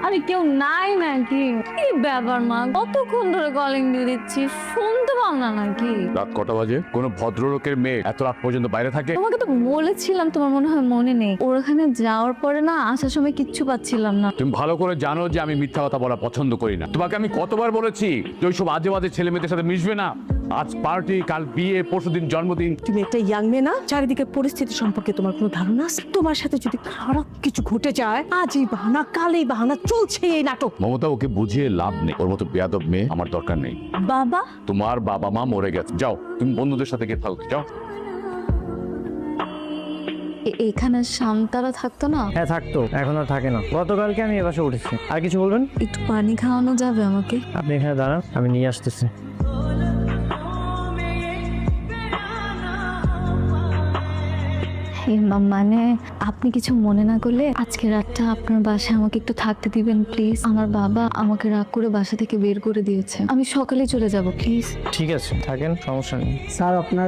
আরে কেউ নাই নাকি? কি ব্যাপার মা, কতক্ষণ ধরে কলিং দিয়ে দিচ্ছি, শুনতে পাও না নাকি? রাত কটা বাজে? কোনো ভদ্রলোকের মেয়ে এত রাত পর্যন্ত বাইরে থাকে? তোমাকে তো বলেছিলাম, তোমার মনে হয় মনে নেই। ওর ওখানে যাওয়ার পরে না আসার সময় কিচ্ছু পাচ্ছিলাম না। তুমি ভালো করে জানো যে আমি মিথ্যা কথা বলা পছন্দ করি না। তোমাকে আমি কতবার বলেছি যে ওইসব আজে বাজে ছেলে মেয়েদের সাথে মিশবে না। আজ পার্টি, কাল বিয়ে, পরশুদিন জন্মদিন। তুমি একটা ইয়াং মেয়ে না, চারিদিকে পরিস্থিতি সম্পর্কে তোমার কোনো ধারণা আছে? তোমার সাথে যদি খারাপ কিছু ঘটে যায়, আজ এই বাহানা কাল এই বাহানা, চলছে এই নাটক। মমতা, ওকে বুঝিয়ে লাভ নেই। ওর মতো বেয়াদব মেয়ে আমার দরকার নেই। বাবা, তোমার বাবা মা মরে গেছে, যাও তুমি বন্ধুদের সাথে গিয়ে থাকো, যাও। এখানে শান্তারা থাকতো না? হ্যাঁ থাকতো, এখন আর থাকে না। গতকালকে আমি এ বাসে উঠেছি। আর কিছু বলবেন? একটু পানি খাওয়ানো যাবে আমাকে? আপনি এখানে দাঁড়ান, আমি নিয়ে আসতেছি। মানে আপনি কিছু মনে না করলে আজকে রাতটা আপনার বাসায় আমাকে একটু থাকতে দিবেন প্লিজ। আমার বাবা আমাকে রাগ করে বাসা থেকে বের করে দিয়েছে, আমি সকালে চলে যাব প্লিজ। ঠিক আছে, থাকেন, সমস্যা নেই। স্যার আপনার